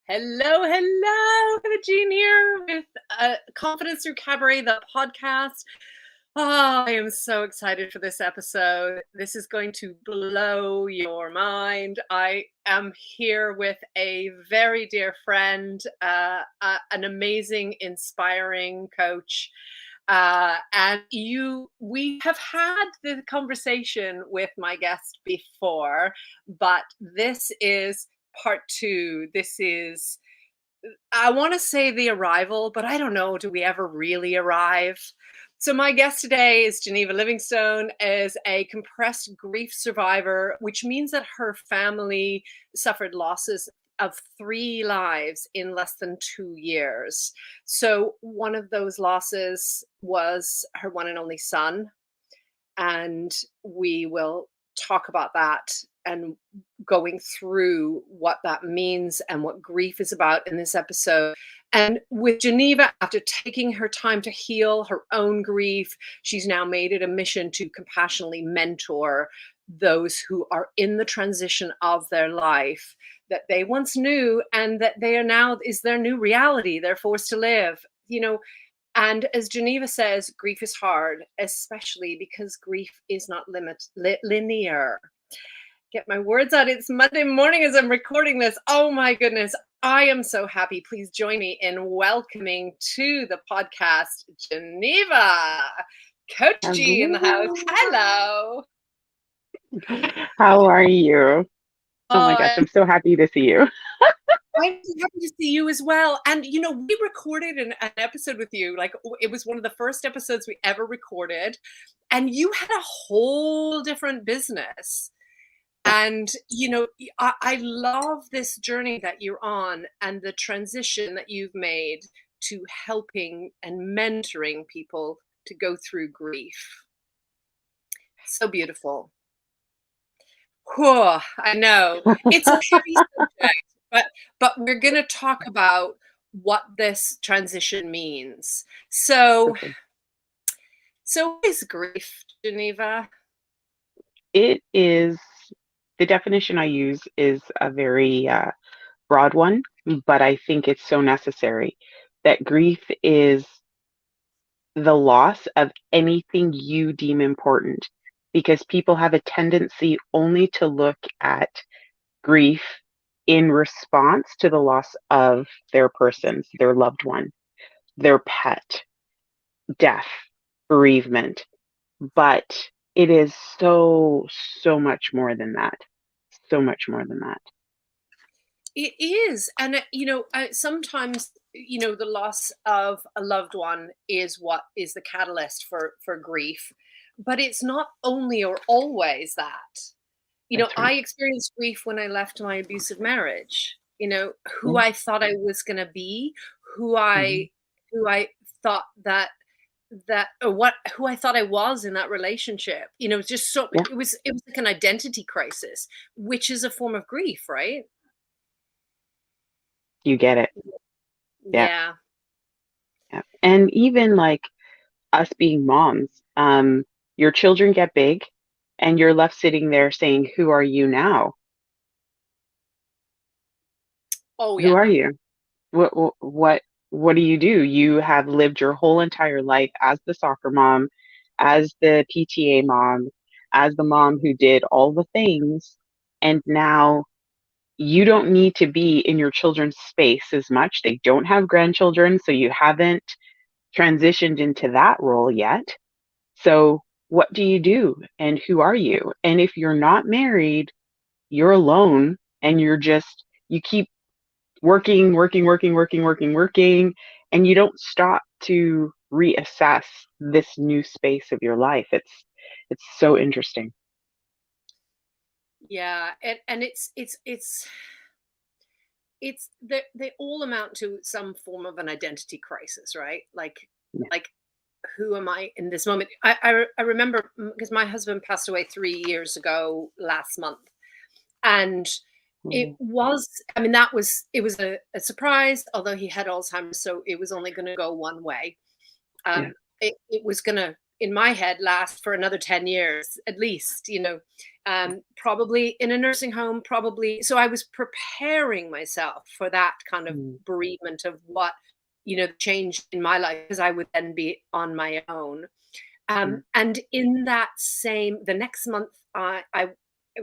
Hello, hello, Jean here with Confidence Through Cabaret, the podcast. Oh, I am so excited for this episode. This is going to blow your mind. I am here with a very dear friend, an amazing, inspiring coach. We have had the conversation with my guest before, but this is part two. This is, I want to say the arrival, but I don't know. Do we ever really arrive? So my guest today is Geneva Livingstone, is a compressed grief survivor, which means that her family suffered losses of 3 lives in less than 2 years. So one of those losses was her one and only son. And we will talk about that and going through what that means and what grief is about in this episode. And with Geneva, after taking her time to heal her own grief, she's now made it a mission to compassionately mentor those who are in the transition of their life that they once knew and that they are now is their new reality. They're forced to live. And as Geneva says, grief is hard, especially because grief is not linear. Get my words out. It's Monday morning as I'm recording this. Oh my goodness. I am so happy. Please join me in welcoming to the podcast, Geneva. Coach G in the house. Hello. How are you? Oh my gosh, Oh, I'm so happy to see you. I'm happy to see you as well. And, we recorded an episode with you. Like, it was one of the first episodes we ever recorded. And you had a whole different business. And, I love this journey that you're on and the transition that you've made to helping and mentoring people to go through grief. So beautiful. Whew, I know. It's a heavy subject, but we're going to talk about what this transition means. So, Okay. what is grief, Geneva? It is the definition I use is a very broad one, but I think it's so necessary that grief is the loss of anything you deem important because people have a tendency only to look at grief in response to the loss of their persons, their loved one, their pet, death, bereavement. But it is so, so much more than that. So much more than that. It is. And, sometimes, the loss of a loved one is what is the catalyst for grief. But it's not only or always that. That's right. I experienced grief when I left my abusive marriage. Who Yeah. I thought I was going to be, who Hmm. I who I thought that or what who I thought I was in that relationship. Just so Yeah. it was like an identity crisis, which is a form of grief, right? You get it. Yeah. Yeah. Yeah. And even like us being moms, your children get big and you're left sitting there saying, who are you now? Oh Who yeah. are you? What do you do? You have lived your whole entire life as the soccer mom, as the PTA mom, as the mom who did all the things, and now you don't need to be in your children's space as much. They don't have grandchildren, so you haven't transitioned into that role yet. So what do you do? And who are you? And if you're not married, you're alone and you keep working, working, working, working, working, working, and you don't stop to reassess this new space of your life. It's so interesting. Yeah. And they all amount to some form of an identity crisis, right? Yeah. Like who am I in this moment? I remember because my husband passed away 3 years ago last month. And it Mm. was, it was a surprise, although he had Alzheimer's, so it was only going to go one way. Yeah. It was going to in my head, last for another 10 years at least, probably in a nursing home, probably. So I was preparing myself for that kind of Mm, bereavement of what, change in my life, because I would then be on my own. mm, And in that the next month, I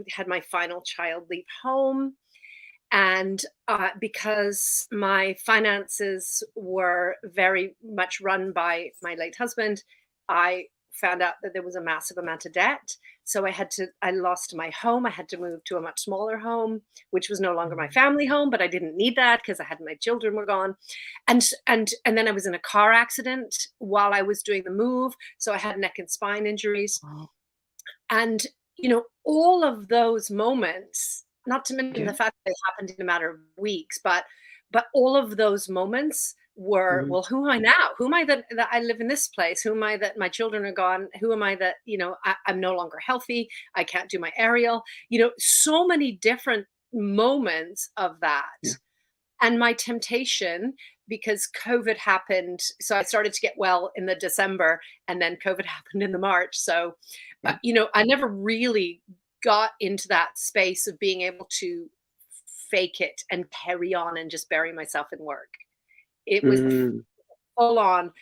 had my final child leave home. And because my finances were very much run by my late husband, I found out that there was a massive amount of debt. So I lost my home. I had to move to a much smaller home, which was no longer my mm. family home, but I didn't need that because I had my children were gone. And then I was in a car accident while I was doing the move. So I had neck and spine injuries. Wow. And, all of those moments, not to mention Yeah. the fact that they happened in a matter of weeks, but all of those moments were, Mhm. well, who am I now? Who am I that I live in this place? Who am I that my children are gone? Who am I that, I'm no longer healthy? I can't do my aerial. So many different moments of that. Yeah. And my temptation, because COVID happened, so I started to get well in the December, and then COVID happened in the March. So, Yeah. I never really got into that space of being able to fake it and carry on and just bury myself in work. It was Mm. full on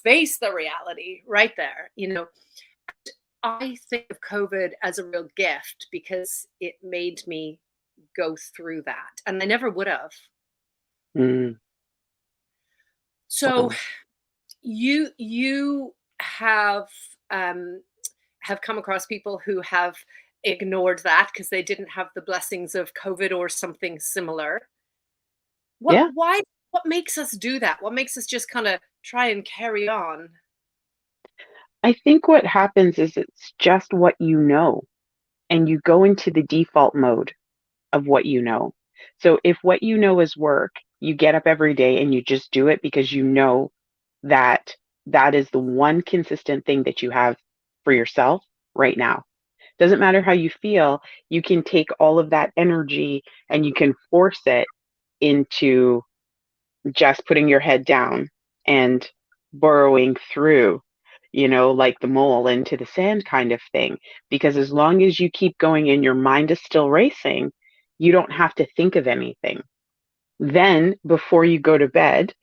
face the reality right there. I think of COVID as a real gift because it made me go through that, and I never would have. Mm. So Wow. you um have come across people who have ignored that because they didn't have the blessings of COVID or something similar. Yeah. What makes us do that? What makes us just kind of try and carry on? I think what happens is it's just what you know, and you go into the default mode of what you know. So if what you know is work, you get up every day and you just do it because you know that that is the one consistent thing that you have for yourself right now. Doesn't matter how you feel, you can take all of that energy and you can force it into just putting your head down and burrowing through, like the mole into the sand kind of thing. Because as long as you keep going and your mind is still racing, you don't have to think of anything. Then, before you go to bed,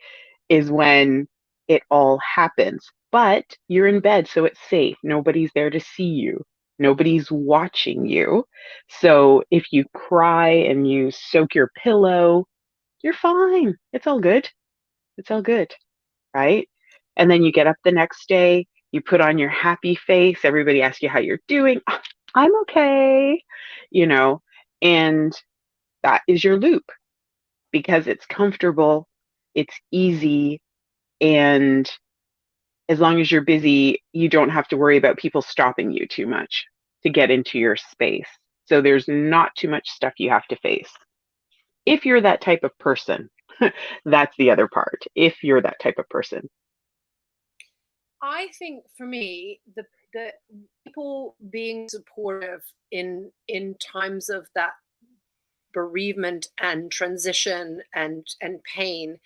is when it all happens. But you're in bed, so it's safe. Nobody's there to see you. Nobody's watching you. So if you cry and you soak your pillow, you're fine. It's all good. It's all good, right? And then you get up the next day, you put on your happy face, everybody asks you how you're doing. I'm okay, you know, and that is your loop because it's comfortable, it's easy, and as long as you're busy, you don't have to worry about people stopping you too much to get into your space. So there's not too much stuff you have to face. If you're that type of person, that's the other part. If you're that type of person. I think for me, the people being supportive in times of that bereavement and transition and pain,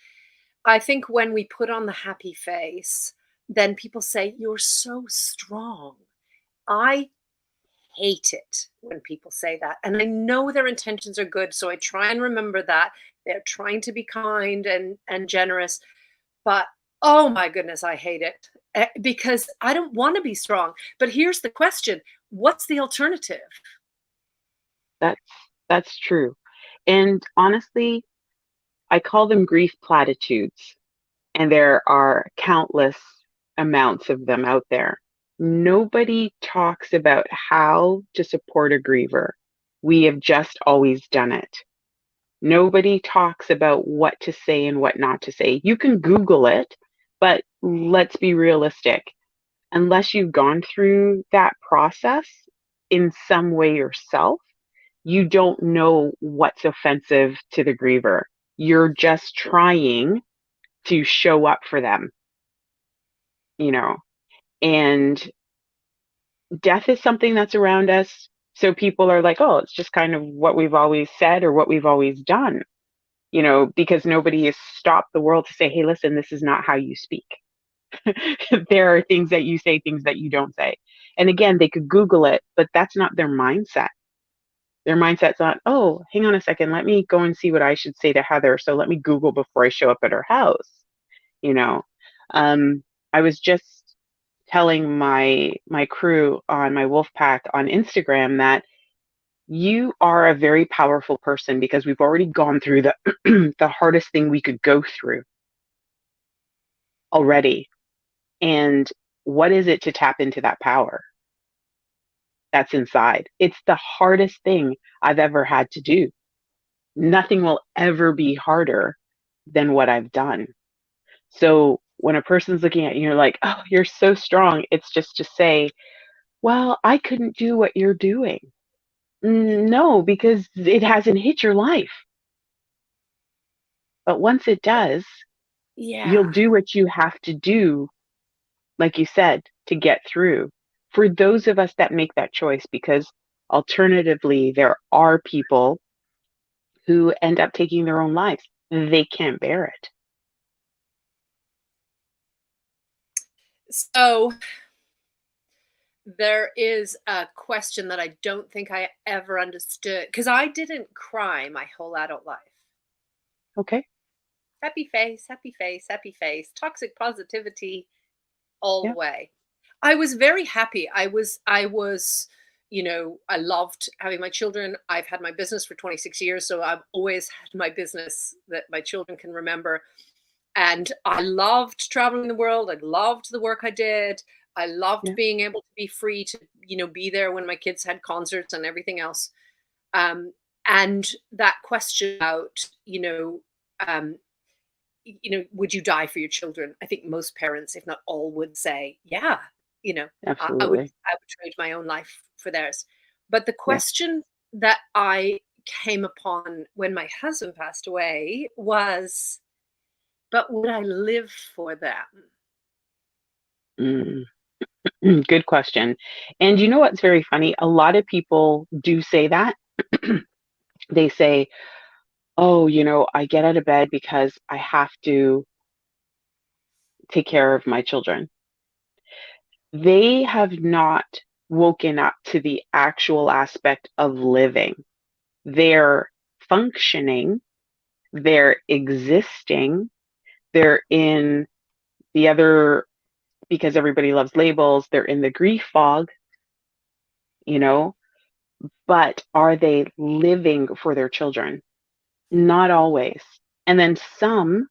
I think when we put on the happy face, then people say, "You're so strong." I hate it when people say that. And I know their intentions are good. So I try and remember that. They're trying to be kind and generous. But oh my goodness, I hate it because I don't want to be strong. But here's the question: what's the alternative? That's that's true. And honestly, I call them grief platitudes, and there are countless amounts of them out there. Nobody talks about how to support a griever. We have just always done it. Nobody talks about what to say and what not to say. You can Google it, but let's be realistic. Unless you've gone through that process in some way yourself, you don't know what's offensive to the griever. You're just trying to show up for them, you know, and death is something that's around us. So people are like, oh, it's just kind of what we've always said or what we've always done, because nobody has stopped the world to say, hey, listen, this is not how you speak. There are things that you say, things that you don't say. And again, they could Google it, but that's not their mindset. Their mindset's not, oh, hang on a second, let me go and see what I should say to Heather. So let me Google before I show up at her house. You know, I was just telling my crew on my wolf pack on Instagram that you are a very powerful person because we've already gone through the the hardest thing we could go through already. And what is it to tap into that power that's inside? It's the hardest thing I've ever had to do. Nothing will ever be harder than what I've done. So when a person's looking at you, you're like, oh, you're so strong. It's just to say, well, I couldn't do what you're doing. No, because it hasn't hit your life. But once it does, you'll Yeah. do what you have to do, like you said, to get through. For those of us that make that choice, because alternatively, there are people who end up taking their own lives. They can't bear it. So there is a question that I don't think I ever understood because I didn't cry my whole adult life. Okay. Happy face, happy face, happy face, toxic positivity all the Yeah. way. I was very happy. I loved having my children. I've had my business for 26 years, so I've always had my business that my children can remember. And I loved traveling the world. I loved the work I did. I loved Yeah. being able to be free to, be there when my kids had concerts and everything else. Um, and that question about, um, would you die for your children? I think most parents, if not all, would say, yeah, you know, I would, Absolutely. I would trade my own life for theirs. But the Yeah. question that I came upon when my husband passed away was, but would I live for them? Mm. Good question. And you know what's very funny? A lot of people do say that. They say, oh, I get out of bed because I have to take care of my children. They have not woken up to the actual aspect of living. They're functioning, they're existing, they're in the other, because everybody loves labels, they're in the grief fog, you know, but are they living for their children? Not always. And then some,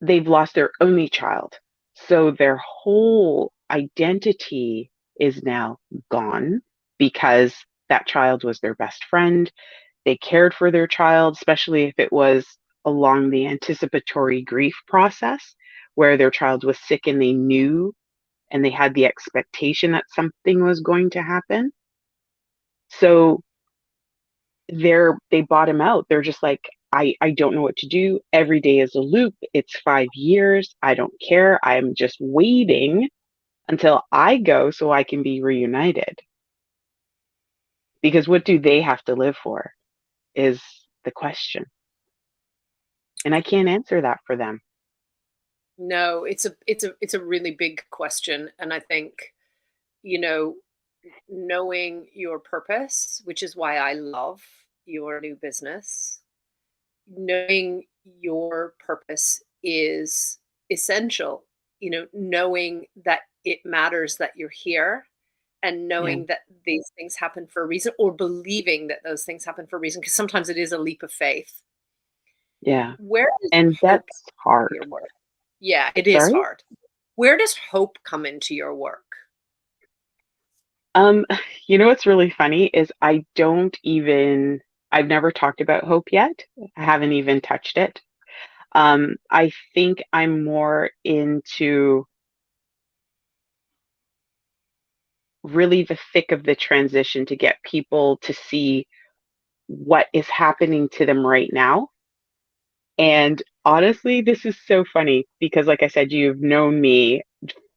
they've lost their only child. So their whole identity is now gone because that child was their best friend. They cared for their child, especially if it was along the anticipatory grief process where their child was sick and they knew and they had the expectation that something was going to happen. So they bottom out. They're just like, I don't know what to do. Every day is a loop. It's 5 years. I don't care. I'm just waiting until I go so I can be reunited. Because what do they have to live for is the question. And I can't answer that for them. No, it's a really big question. And I think, you know, knowing your purpose, which is why I love your new business, knowing your purpose is essential. Knowing that it matters that you're here and Yeah. knowing that these things happen for a reason or believing that those things happen for a reason, because sometimes it is a leap of faith. Yeah. Where does And hope that's come hard. into your work? Yeah, it is Sorry? hard. Where does hope come into your work? Um, what's really funny is I've never talked about hope yet. I haven't even touched it. I think I'm more into really the thick of the transition to get people to see what is happening to them right now. And honestly, this is so funny because, like I said, you've known me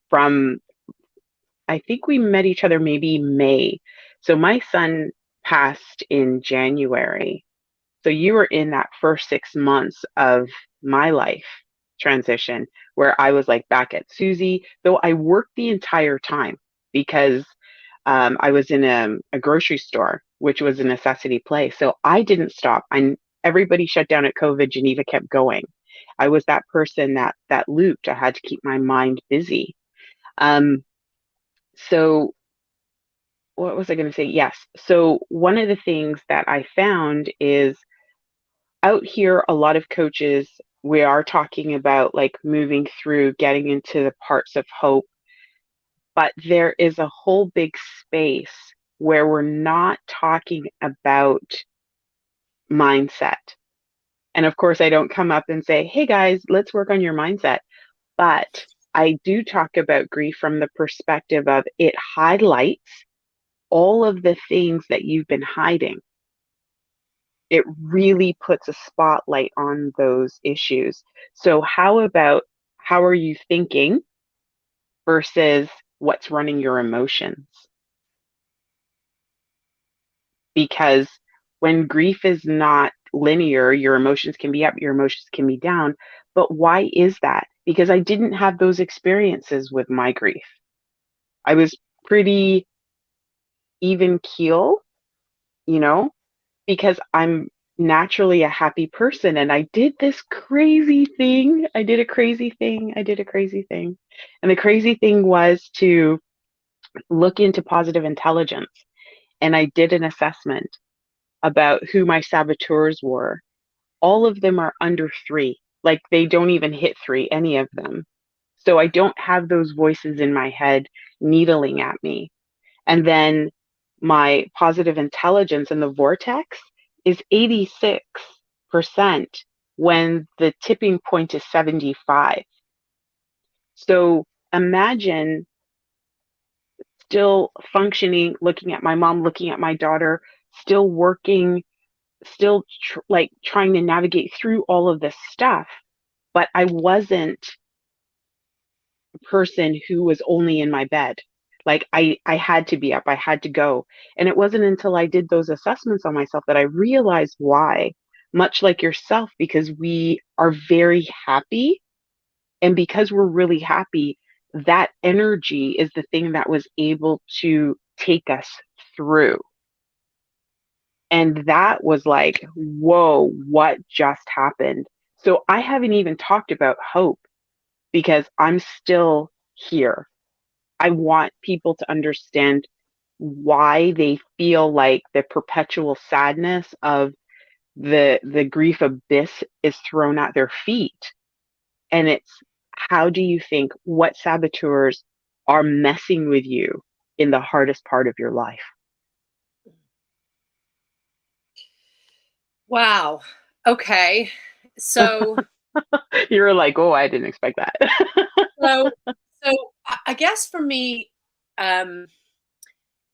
from, I think we met each other maybe May. So my son passed in January. So you were in that first 6 months of my life transition. where I was like back at Susie, though I worked the entire time because I was in a grocery store, which was a necessity play. So I didn't stop. Everybody shut down at COVID. Geneva kept going. I was that person that looped. I had to keep my mind busy. Um, so what was I going to say? Yes. So one of the things that I found is out here, a lot of coaches, we are talking about like moving through, getting into the parts of hope, but there is a whole big space where we're not talking about mindset. And of course, I don't come up and say, hey guys, let's work on your mindset. But I do talk about grief from the perspective of it highlights all of the things that you've been hiding. It really puts a spotlight on those issues. So, how are you thinking versus what's running your emotions? Because when grief is not linear, your emotions can be up, your emotions can be down. But why is that? Because I didn't have those experiences with my grief. I was pretty even keel, you know, because I'm naturally a happy person and I did this crazy thing. I did a crazy thing. I did a crazy thing. And the crazy thing was to look into positive intelligence. And I did an assessment about who my saboteurs were. All of them are under 3. Like they don't even hit 3, any of them. So I don't have those voices in my head needling at me. And then my positive intelligence in the vortex is 86% when the tipping point is 75. So imagine still functioning, looking at my mom, looking at my daughter, still working, still like trying to navigate through all of this stuff. But I wasn't person who was only in my bed. Like I had to be up, I had to go. And it wasn't until I did those assessments on myself that I realized why, much like yourself, because we are very happy. And because we're really happy, that energy is the thing that was able to take us through. And that was like, whoa, what just happened? So I haven't even talked about hope because I'm still here. I want people to understand why they feel like the perpetual sadness of the grief abyss is thrown at their feet. And it's how do you think what saboteurs are messing with you in the hardest part of your life? Wow. Okay. So You're like, oh, I didn't expect that. so I guess for me, um,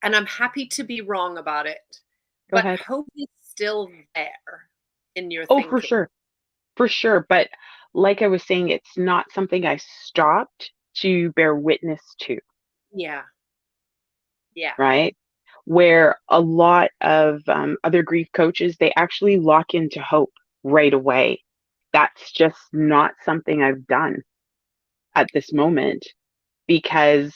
and I'm happy to be wrong about it, Go but ahead. hope is still there in your Oh, for thinking. sure. For sure. But like I was saying, it's not something I stopped to bear witness to, Yeah. Yeah. right? Where a lot of other grief coaches, they actually lock into hope right away. That's just not something I've done at this moment because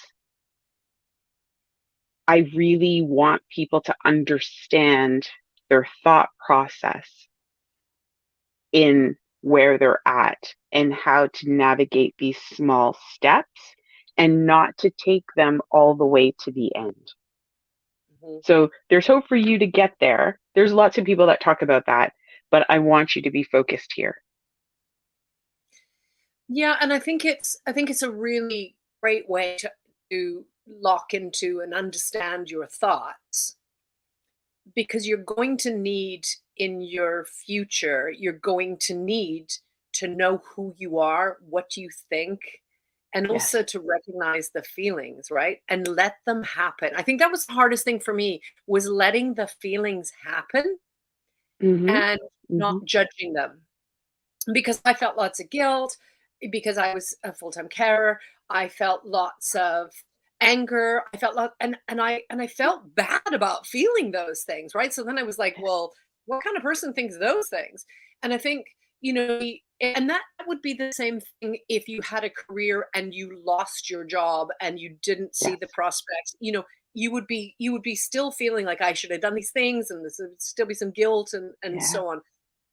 I really want people to understand their thought process in where they're at and how to navigate these small steps and not to take them all the way to the end. Mhm. So there's hope for you to get there. There's lots of people that talk about that, but I want you to be focused here. Yeah, and I think it's a really great way to lock into and understand your thoughts, because you're going to need in your future, you're going to need to know who you are, what you think, and Yes. also to recognize the feelings, right? And let them happen. I think that was the hardest thing for me, was letting the feelings happen Mhm. and not Mhm. judging them, because I felt lots of guilt, because I was a full-time carer. I felt lots of anger. I felt lot and I felt bad about feeling those things, right? So then I was like, well, what kind of person thinks those things? And I think, And that would be the same thing if you had a career and you lost your job and you didn't see the Yes. prospects. You would be still feeling like I should have done these things, and there would still be some guilt and Yeah. so on.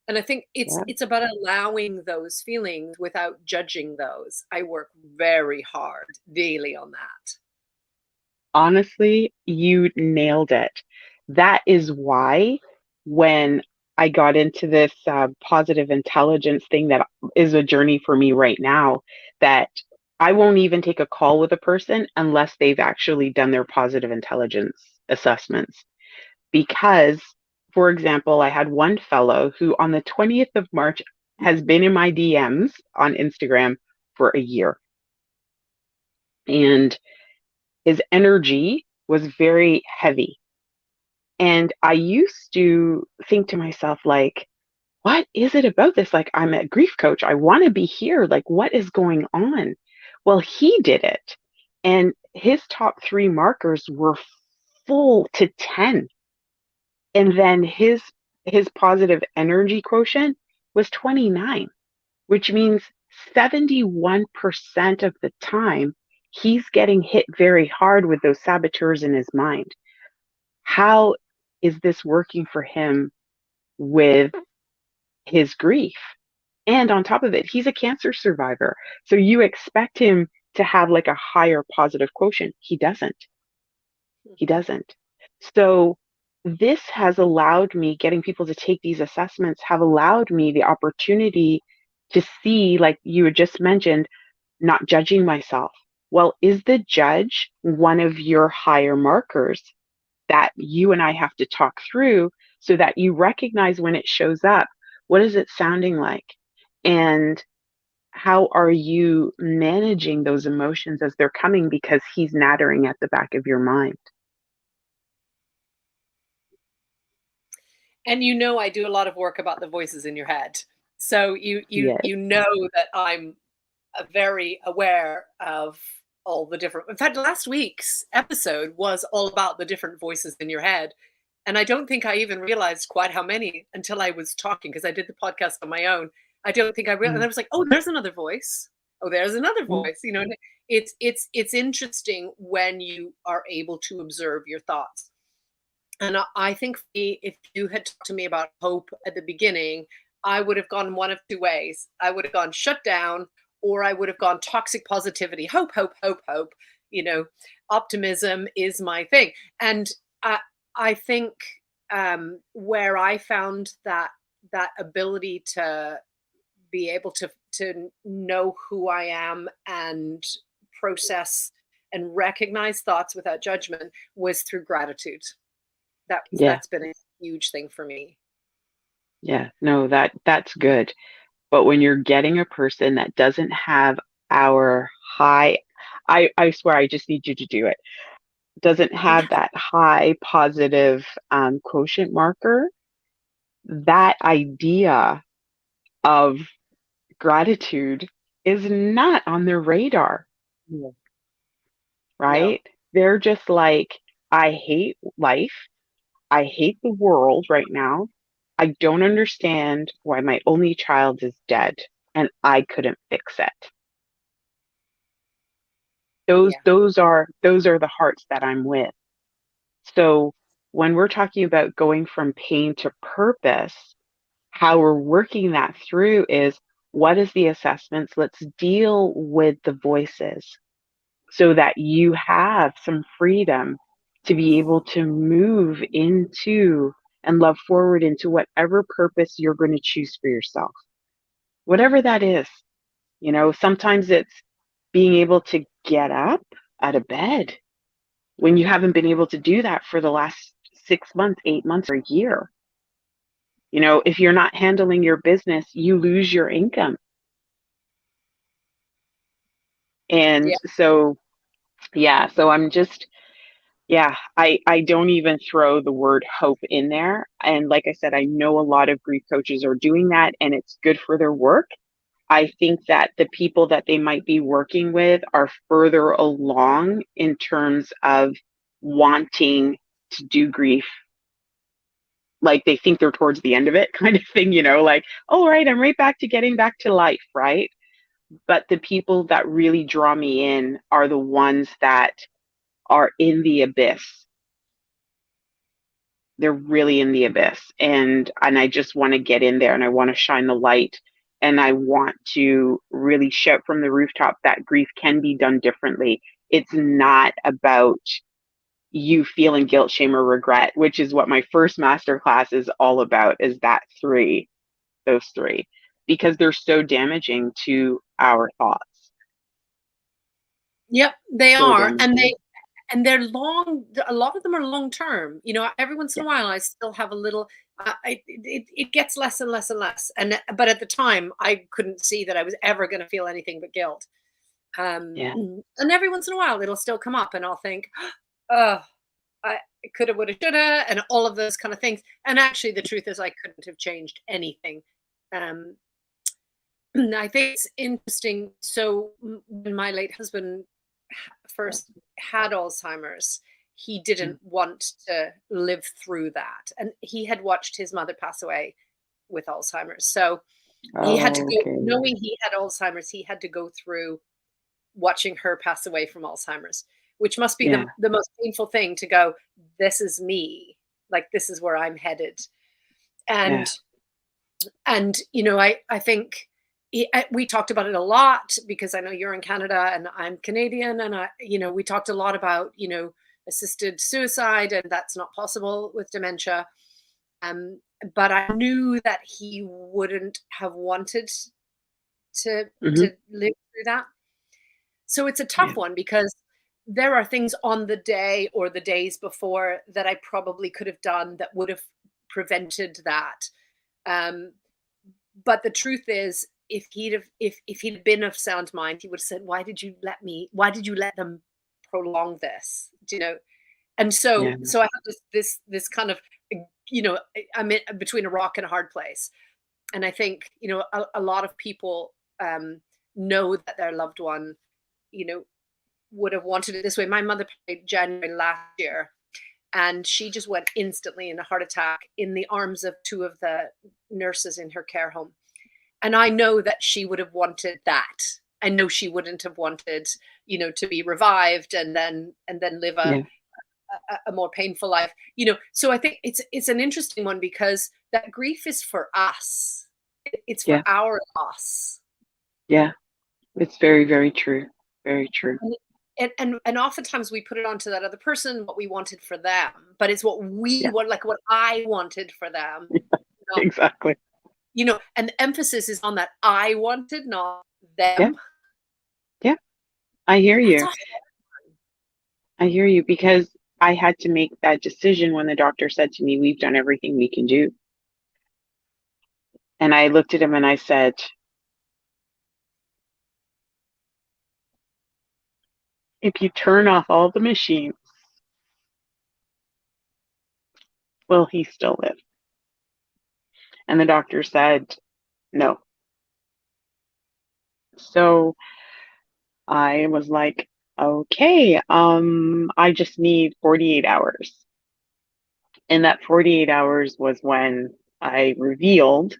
And I think it's Yeah. it's about allowing those feelings without judging those. I work very hard daily on that. Honestly, you nailed it. That is why when I got into this positive intelligence thing that is a journey for me right now, that I won't even take a call with a person unless they've actually done their positive intelligence assessments. Because, for example, I had one fellow who on the 20th of March has been in my DMs on Instagram for a year. And his energy was very heavy. And I used to think to myself, like, what is it about this? Like, I'm a grief coach. I want to be here. Like, what is going on? Well, he did it. And his top three markers were full to 10. And then his positive energy quotient was 29, which means 71% of the time he's getting hit very hard with those saboteurs in his mind. How is this working for him with his grief? And on top of it, he's a cancer survivor. So you expect him to have like a higher positive quotient. He doesn't. He Mhm. doesn't. So this has allowed me, getting people to take these assessments have allowed me the opportunity to see, like you had just mentioned, not judging myself. Well, is the judge one of your higher markers that you and I have to talk through so that you recognize when it shows up? What is it sounding like? And how are you managing those emotions as they're coming because he's nattering at the back of your mind? And I do a lot of work about the voices in your head. So Yes. you know that I'm very aware of all the different. In fact, last week's episode was all about the different voices in your head. And I don't think I even realized quite how many until I was talking, because I did the podcast on my own. I don't think I realized. And Mm, I was like, oh, there's another voice. Oh, there's another mm, voice. And it's interesting when you are able to observe your thoughts. And I think for me, if you had talked to me about hope at the beginning, I would have gone one of two ways. I would have gone shut down, or I would have gone toxic positivity. Hope, hope, hope, hope. You know, Optimism is my thing. And I, I think where I found that ability to be able to know who I am and process and recognize thoughts without judgment was through gratitude. yeah, That's been a huge thing for me. yeah. No, that's good. But when you're getting a person that doesn't have our high, I swear I just need you to do it. Doesn't have that high positive quotient marker, that idea of gratitude is not on their radar, No. No. right? They're just like, I hate life. I hate the world right now. I don't understand why my only child is dead and I couldn't fix it. Yeah. Those are the hearts that I'm with. So when we're talking about going from pain to purpose, how we're working that through is, what is the assessments? Let's deal with the voices so that you have some freedom to be able to move into and love forward into whatever purpose you're going to choose for yourself, whatever that is. Sometimes it's being able to get up out of bed when you haven't been able to do that for the last 6 months, 8 months, or a year. If you're not handling your business, you lose your income. And Yeah. so, yeah, so I'm just, yeah, I don't even throw the word hope in there. And like I said, I know a lot of grief coaches are doing that and it's good for their work. I think that the people that they might be working with are further along in terms of wanting to do grief like they think they're towards the end of it kind of thing, like, oh, right, I'm right back to getting back to life, right? But the people that really draw me in are the ones that are in the abyss. They're really in the abyss. And I just want to get in there and I want to shine the light and I want to really shout from the rooftop that grief can be done differently. It's not about you feeling guilt, shame, or regret, which is what my first master class is all about, is those three, because they're so damaging to our thoughts. Yep, they So are, damaging. and they're long. A lot of them are long term. Every once in Yeah. a while, I still have a little. It gets less and less and less, but at the time, I couldn't see that I was ever going to feel anything but guilt. Yeah. And every once in a while, it'll still come up, and I'll think, "Oh, I coulda, woulda, shoulda," and all of those kind of things. And actually, the truth is, I couldn't have changed anything. Um, I think it's interesting. So, when my late husband first had Alzheimer's, he didn't want to live through that. And he had watched his mother pass away with Alzheimer's. So he had to Oh, go, okay. knowing he had Alzheimer's, he had to go through watching her pass away from Alzheimer's, which must be Yeah. the most painful thing to go, this is me. Like, this is where I'm headed. Yeah. And I think we talked about it a lot because I know you're in Canada and I'm Canadian, and we talked a lot about assisted suicide, and that's not possible with dementia. Um, but I knew that he wouldn't have wanted to Hmm. to live through that. So it's a tough Yeah. one because there are things on the day or the days before that I probably could have done that would have prevented that. Um, but the truth is, if he'd been of sound mind, he would have said, why did you let them prolong this? Do you know? And Yeah. so I have this kind of, I'm in between a rock and a hard place. And I think, a lot of people know that their loved one, you know, would have wanted it this way. My mother died January last year, and she just went instantly in a heart attack in the arms of two of the nurses in her care home. And I know that she would have wanted that. I know she wouldn't have wanted, to be revived and then live Yeah. a more painful life. So I think it's an interesting one because that grief is for us. It's for Yeah. our loss. Yeah. It's very, very true. Very true. And oftentimes we put it onto that other person, what we wanted for them, but it's what we Yeah. want, like what I wanted for them, not, Exactly. and the emphasis is on that I wanted, not Yeah. them. Yeah. I hear That's you. a I hear you because I had to make that decision when the doctor said to me, we've done everything we can do. And I looked at him and I said, if you turn off all the machines, will he still live? And the doctor said, no. So I was like, okay, I just need 48 hours. And that 48 hours was when I revealed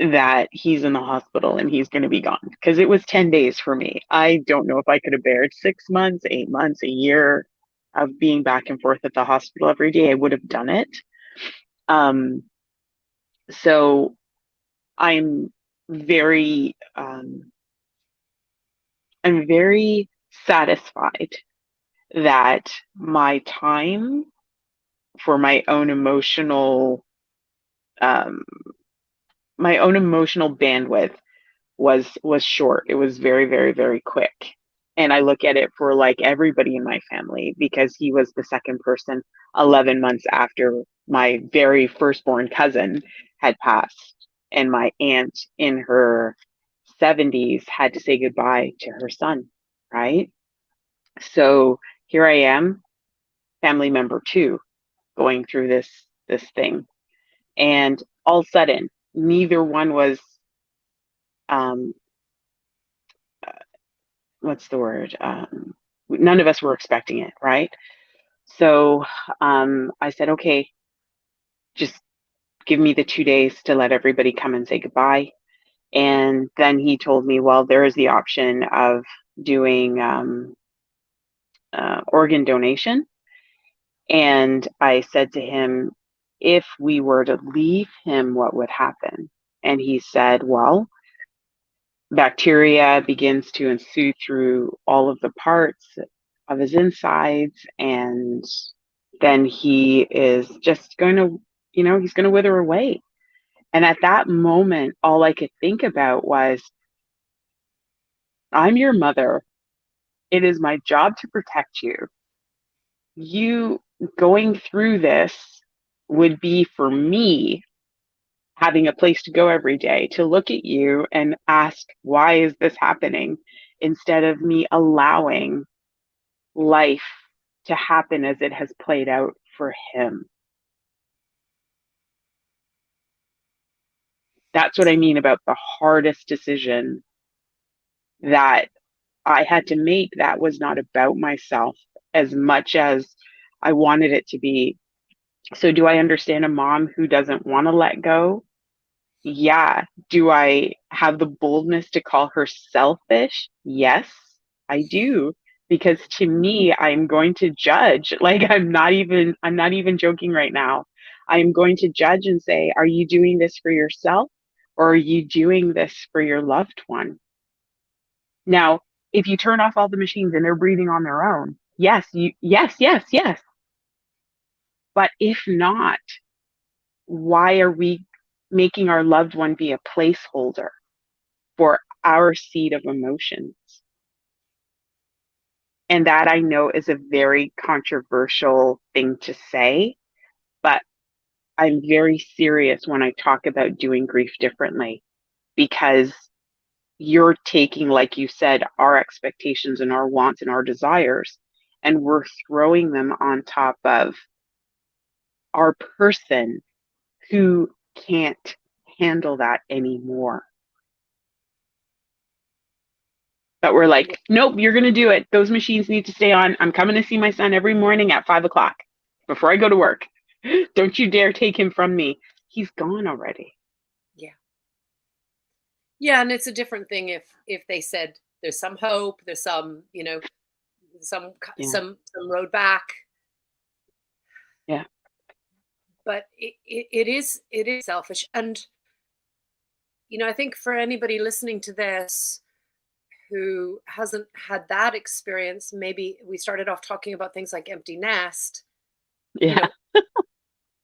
that he's in the hospital and he's going to be gone because it was 10 days for me. I don't know if I could have bared 6 months, 8 months, a year of being back and forth at the hospital every day. I would have done it. Um, so I'm very, I'm very satisfied that my time for um, my own emotional bandwidth was short. It was very, very, very quick. And I look at it for like everybody in my family because he was the second person 11 months after my very firstborn cousin had passed. And my aunt in her 70s had to say goodbye to her son, right? So here I am, family member two, going through this thing. And all of a sudden, neither one was um, what's the word? None of us were expecting it, right? So I said, okay, just give me the 2 days to let everybody come and say goodbye. And then he told me, well, there is the option of doing organ donation. And I said to him, if we were to leave him, what would happen? And he said, well, bacteria begins to ensue through all of the parts of his insides, and then he is just going to, he's going to wither away. And at that moment, all I could think about was, I'm your mother. It is my job to protect you. You going through this would be for me having a place to go every day to look at you and ask, why is this happening? Instead of me allowing life to happen as it has played out for him. That's what I mean about the hardest decision that I had to make. That was not about myself as much as I wanted it to be. So, do I understand a mom who doesn't want to let go? Yeah. Do I have the boldness to call her selfish? Yes, I do. Because to me, I'm going to judge. Like I'm not even joking right now. I'm going to judge and say, are you doing this for yourself or are you doing this for your loved one? Now, if you turn off all the machines and they're breathing on their own, yes. But if not, why are we making our loved one be a placeholder for our seed of emotions? And that I know is a very controversial thing to say, but I'm very serious when I talk about doing grief differently because you're taking, like you said, our expectations and our wants and our desires, and we're throwing them on top of our person who can't handle that anymore. But we're like, nope, you're going to do it. Those machines need to stay on. I'm coming to see my son every morning at 5 o'clock before I go to work. Don't you dare take him from me. He's gone already. Yeah. Yeah, and it's a different thing if they said there's some hope, there's some, some Yeah. some road back. Yeah. But it is selfish. And I think for anybody listening to this who hasn't had that experience, maybe we started off talking about things like empty nest. You Yeah. know,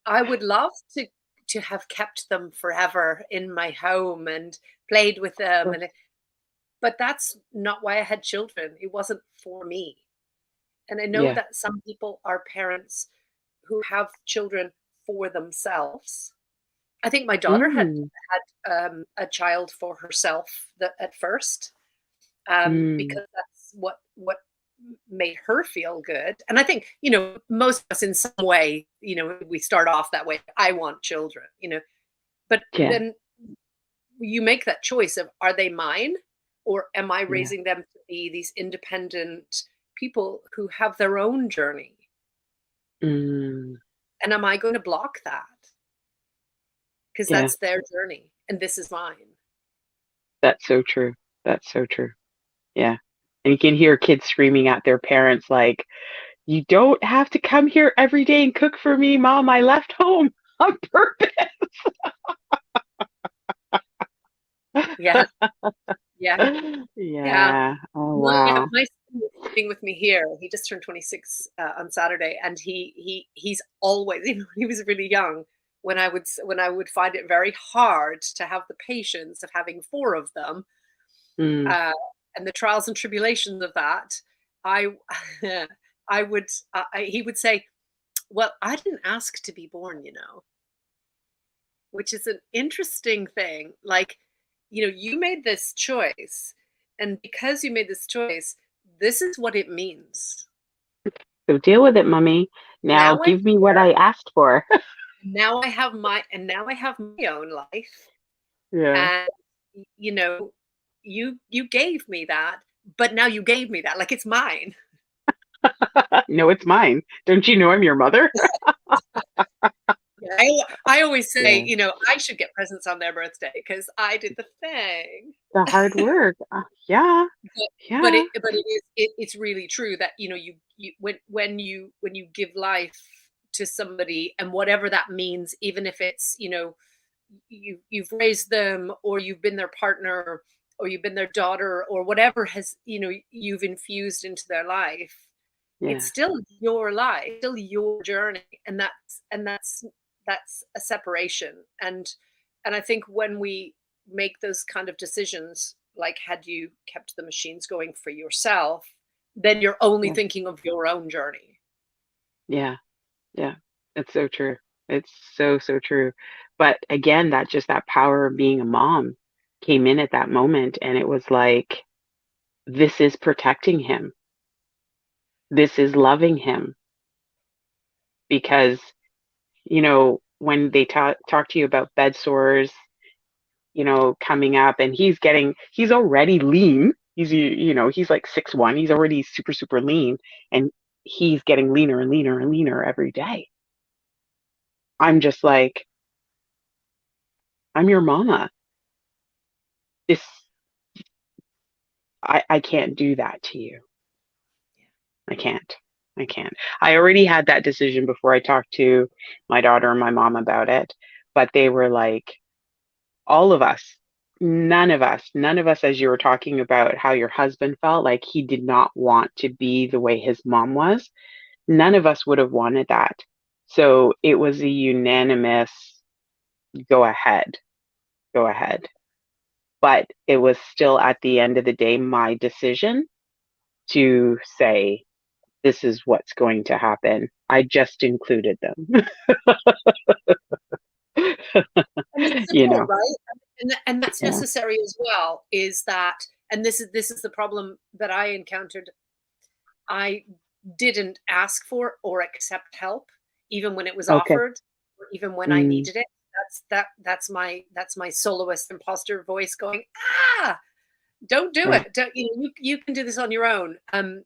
I would love to have kept them forever in my home and played with Of them, course. but that's not why I had children. It wasn't for me. And I know Yeah. that some people are parents who have children for themselves. I think my daughter had Mm. a child for herself at first, Mm. because that's what made her feel good. And I think most of us in some way, we start off that way. I want children, but Yeah. then you make that choice of, are they mine, or am I Yeah. raising them to be these independent people who have their own journey? Mm. And am I going to block that? Because Yeah. that's their journey and this is mine. That's so true. That's so true. Yeah. And you can hear kids screaming at their parents like, you don't have to come here every day and cook for me, Mom. I left home on purpose. Yeah. Yeah. Yeah. Yeah. Oh, My wow. my son is sitting with me here. He just turned 26 on Saturday, and he's always, when he was really young, when I would find it very hard to have the patience of having four of them, Mm. uh, and the trials and tribulations of that, I I would he would say, "Well, I didn't ask to be born, which is an interesting thing. Like, you made this choice, and because you made this choice, this is what it means. So deal with it, Mummy. Now Now I'm give me what here. I asked for. Now I have my own life, Yeah. and you know, you gave me that, but now you gave me that, like it's mine." No, it's mine. Don't you know I'm your mother? Yeah, I always say, Yeah. I should get presents on their birthday because I did the thing. The hard work. Yeah. Yeah. But it's really true that, you when you give life to somebody, and whatever that means, even if it's, you've raised them, or you've been their partner, or you've been their daughter, or whatever you've infused into their life, it's Yeah. still your life, still your journey, and that's a separation. And I think when we make those kind of decisions, like had you kept the machines going for yourself, then you're only Yeah. thinking of your own journey. Yeah. Yeah. It's so true. It's so, so true. But again, that power of being a mom came in at that moment, and it was like, this is protecting him. This is loving him because, when they talk to you about bed sores, coming up, and he's already lean. He's like 6'1". He's already super, super lean, and he's getting leaner and leaner and leaner every day. I'm just like, I'm your mama. This I can't do that to you. I can't. I can't. I already had that decision before I talked to my daughter and my mom about it, but they were like, all of us, none of us, as you were talking about how your husband felt like he did not want to be the way his mom was, none of us would have wanted that. So it was a unanimous go ahead, go ahead. But it was still at the end of the day my decision to say, this is what's going to happen. I just included them. And it's you support, know, right? And that's yeah. necessary as well, is that, and this is the problem that I encountered. I didn't ask for or accept help, even when it was Okay. offered, or even when I Mm, needed it. That's my soloist imposter voice going, ah, don't do right. it. Don't, you can do this on your own. And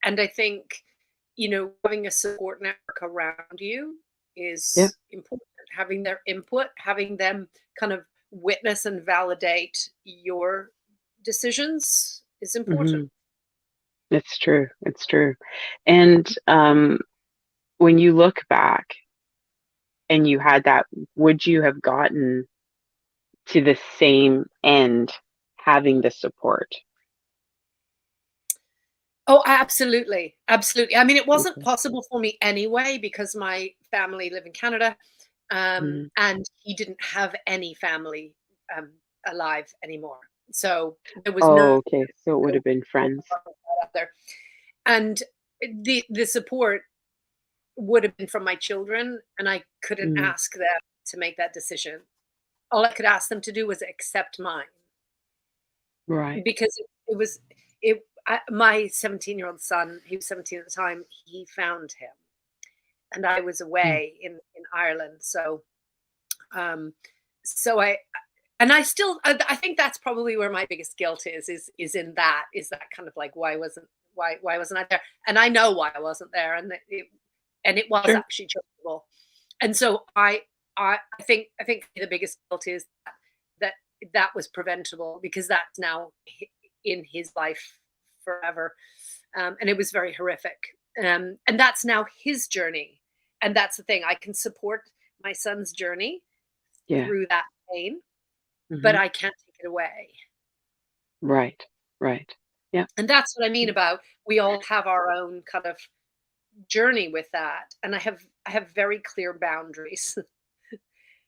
and I think, having a support network around you Yeah. is important. Having their input, having them kind of witness and validate your decisions is important. Hmm. It's true. It's true. And when you look back and you had that, would you have gotten to the same end having the support? Oh, absolutely. Absolutely. I mean, it wasn't Okay. possible for me anyway because my family live in Canada, Mm. and he didn't have any family um, alive anymore. So there was Oh, no, okay. So it would no, have been no friends. out there. And the support would have been from my children, and I couldn't Mm. ask them to make that decision. All I could ask them to do was accept mine, Right. because it was my 17-year-old son, he was 17 at the time, he found him, and I was Mm. away in Ireland. Um so I still, I think that's probably where my biggest guilt is that kind of like, why wasn't I there? And I know why I wasn't there, and it was Sure. actually changeable. And so I think the biggest guilt is that that was preventable, because that's now in his life forever. And it was very horrific. And that's now his journey. And that's the thing. I can support my son's journey Yeah. through that pain, but Hmm. I can't take it away. Right. Right. Yeah. And that's what I mean about, we all have our own kind of journey with that. And I have very clear boundaries, you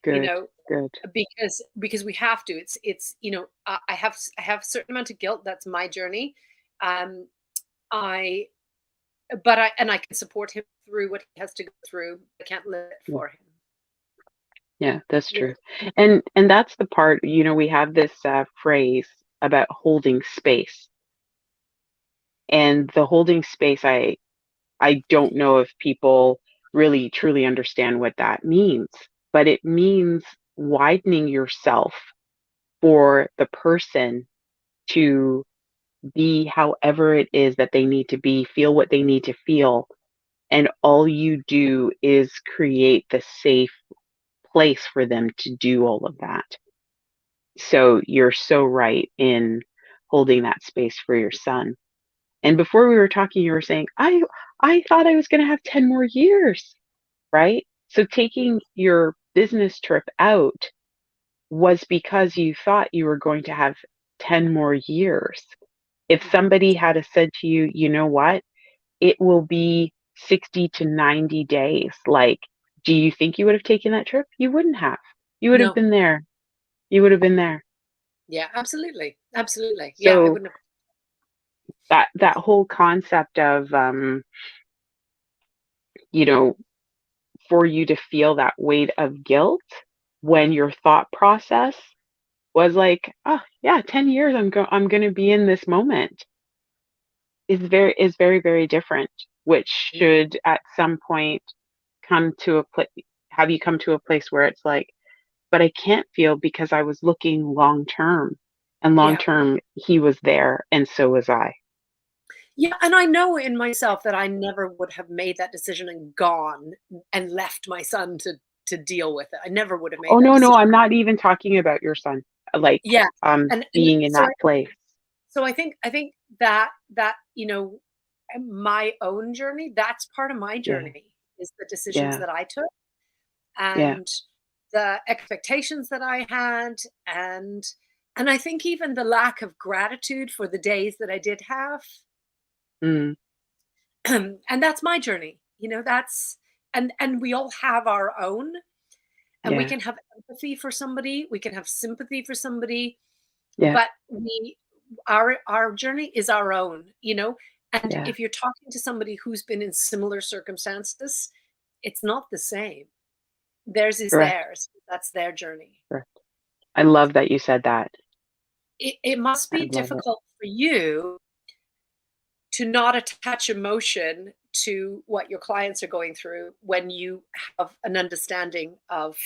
Good. know, Good. because we have to. I have a certain amount of guilt. That's my journey. Um, I but I can support him through what he has to go through. I can't live it Yeah. for him. Yeah, that's You know? true. And that's the part, we have this phrase about holding space. And the holding space, I don't know if people really truly understand what that means, but it means widening yourself for the person to be however it is that they need to be, feel what they need to feel, And all you do is create the safe place for them to do all of that. So you're so right in holding that space for your son. And before we were talking, you were saying, I thought I was going to have 10 more years, right? So taking your business trip out was because you thought you were going to have 10 more years. If Mhm. somebody had have said to you, you know what, it will be 60 to 90 days, like, do you think you would have taken that trip? You wouldn't have. You would have No. been there. You would have been there. Yeah, absolutely. Absolutely. Yeah, I So wouldn't have. that whole concept of you know, for you to feel that weight of guilt when your thought process was like, oh yeah, 10 years I'm going to be in this moment is very, very different, which Mm. should at some point come to a place, have you come to a place where it's like, but I can't feel because I was looking long term, and long Yeah. term he was there and so was I. Yeah, and I know in myself that I never would have made that decision and gone and left my son to deal with it. I never would have Oh made that no, no, decision. I'm not even talking about your son. Like Yeah, and being in so that place. I think that, my own journey, that's part of my Yeah, journey, is the decisions yeah, that I took yeah. and the expectations that I had, and and I think even the lack of gratitude for the days that I did have. Mm, And that's my journey. That's and we all have our own, and we yeah, can have empathy for somebody, we can have sympathy for somebody, yeah, but our journey is our own, and yeah. if you're talking to somebody who's been in similar circumstances, it's not the same. Theirs is Correct, theirs. That's their journey. correct. I love that you said that. It must I be love it. difficult for you to not attach emotion to what your clients are going through when you have an understanding of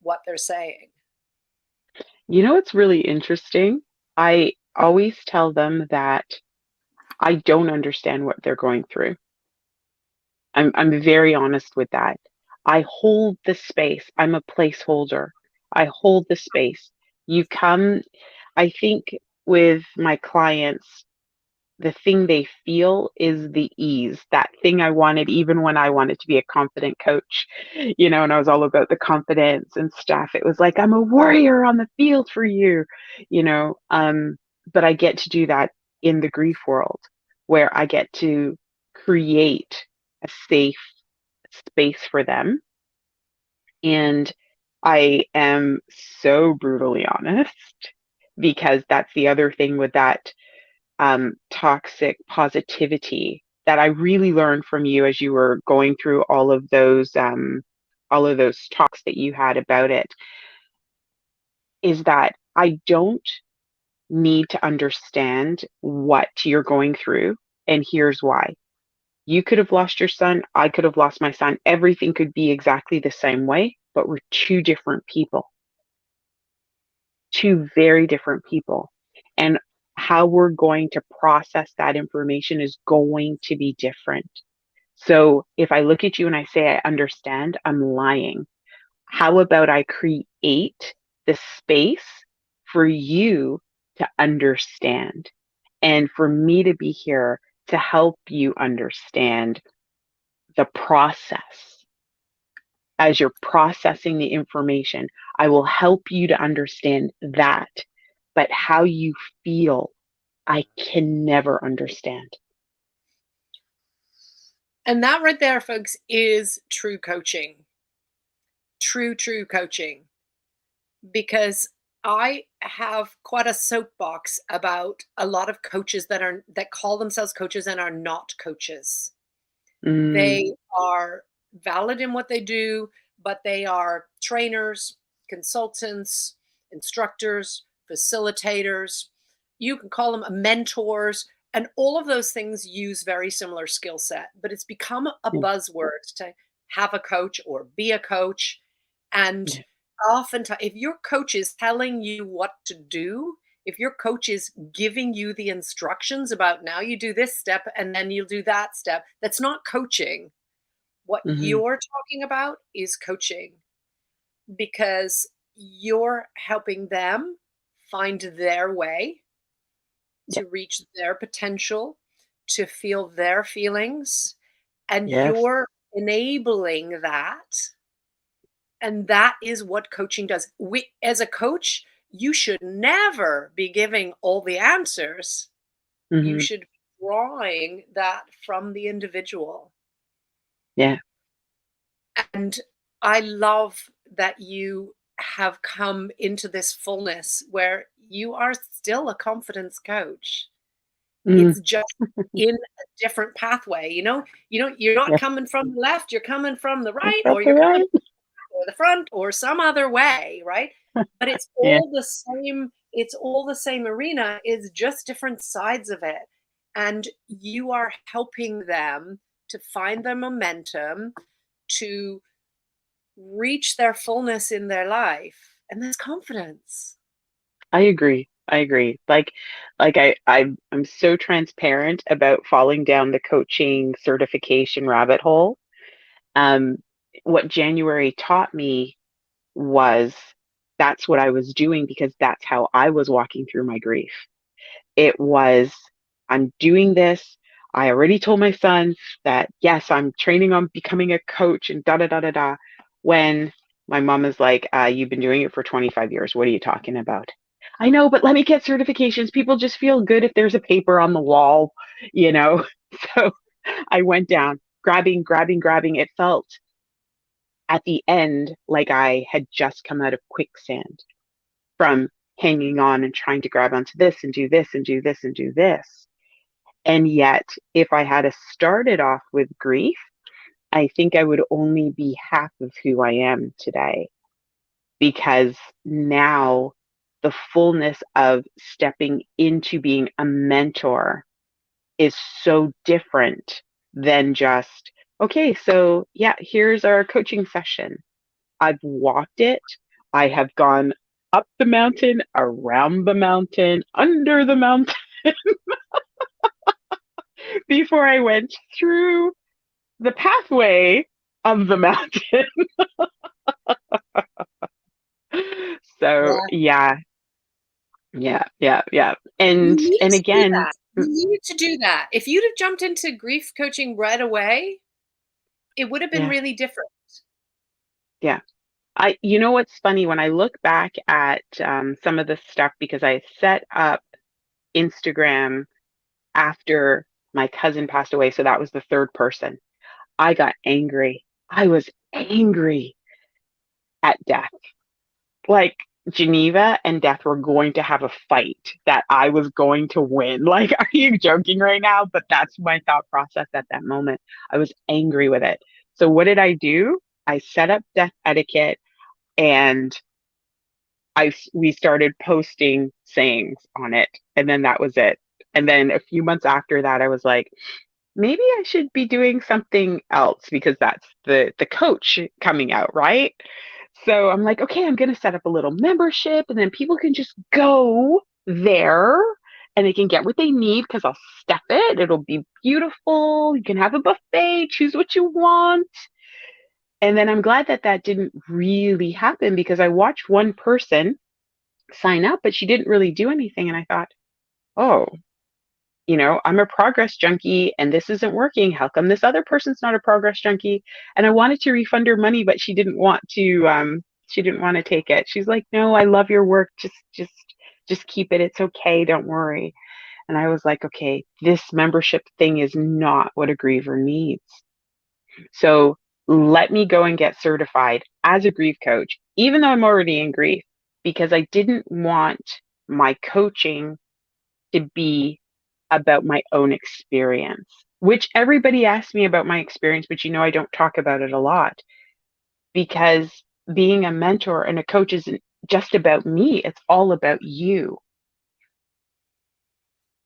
what they're saying. You know what's really interesting? I always tell them that I don't understand what they're going through. I'm very honest with that. I hold the space. I'm a placeholder. I hold the space. You come, I think with my clients, the thing they feel is the ease. That thing I wanted even when I wanted to be a confident coach, and I was all about the confidence and stuff. It was like, I'm a warrior on the field for you, you know. But I get to do that in the grief world where I get to create a safe space for them. And I am so brutally honest because that's the other thing with that toxic positivity that I really learned from you as you were going through all of those talks that you had about it, is that I don't need to understand what you're going through. And here's why. You could have lost your son. I could have lost my son. Everything could be exactly the same way, but we're two different people, two very different people. And how we're going to process that information is going to be different. So if I look at you and I say I understand, I'm lying. How about I create the space for you to understand and for me to be here to help you understand the process as you're processing the information. I will help you to understand that. But how you feel, I can never understand. And that right there, folks, is true coaching. True coaching. Because I have quite a soapbox about a lot of coaches that call themselves coaches and are not coaches. Mm, They are valid in what they do, but they are trainers, consultants, instructors, facilitators. You can call them mentors, and all of those things use very similar skill set, but it's become a yeah, buzzword to have a coach or be a coach. And yeah, oftentimes, if your coach is telling you what to do, if your coach is giving you the instructions about now you do this step and then you'll do that step, that's not coaching. What Hmm. you're talking about is coaching, because you're helping them find their way Yeah. to reach their potential, to feel their feelings, and Yes. you're enabling that. And that is what coaching does. As a coach, you should never be giving all the answers. You Hmm. should be drawing that from the individual. Yeah. And I love that you have come into this fullness where you are still a confidence coach. Mm. It's just in a different pathway, you're not Yes. coming from the left, you're coming from the That's right, or exactly you're coming right. or the front or some other way, right? But Yeah. it's all the same arena, it's just different sides of it. And you are helping them to find their momentum, to reach their fullness in their life. And that's confidence. I agree. I agree. I'm so transparent about falling down the coaching certification rabbit hole. Um, what January taught me was that's what I was doing because that's how I was walking through my grief. It was, I'm doing this. I already told my son that, yes, I'm training on becoming a coach and da da da da da. When my mom is like, you've been doing it for 25 years. What are you talking about? I know, but let me get certifications. People just feel good if there's a paper on the wall, you know? So I went down, grabbing, grabbing, grabbing. It felt at the end like I had just come out of quicksand from hanging on and trying to grab onto this and do this and do this and do this. And yet, if I had started off with grief, I think I would only be half of who I am today because now the fullness of stepping into being a mentor is so different than just, okay, so yeah, here's our coaching session. I've walked it. I have gone up the mountain, around the mountain, under the mountain before I went through the pathway of the mountain. So Yeah. yeah, yeah, yeah, yeah. You needed And to do again, that. You needed to do that. If you'd have jumped into grief coaching right away, it would have been yeah, really different. yeah. You know what's funny when I look back at some of the stuff because I set up Instagram after my cousin passed away, so that was the third person. I got angry. I was angry at death. Like Geneva and death were going to have a fight that I was going to win. Like, are you joking right now? But that's my thought process at that moment. I was angry with it. So what did I do? I set up death etiquette and we started posting sayings on it. And then that was it. And then a few months after that, I was like, maybe I should be doing something else because that's the coach coming out, right? So I'm like, okay, I'm going to set up a little membership and then people can just go there and they can get what they need because I'll stuff it. It'll be beautiful. You can have a buffet, choose what you want. And then I'm glad that that didn't really happen because I watched one person sign up, but she didn't really do anything. And I thought, oh, I'm a progress junkie and this isn't working. How come this other person's not a progress junkie? And I wanted to refund her money, but she didn't want to take it. She's like, "No, I love your work. Just keep it. It's okay. Don't worry." And I was like, "Okay, this membership thing is not what a griever needs." So let me go and get certified as a grief coach, even though I'm already in grief, because I didn't want my coaching to be about my own experience, which everybody asks me about my experience, but I don't talk about it a lot because being a mentor and a coach isn't just about me, it's all about you.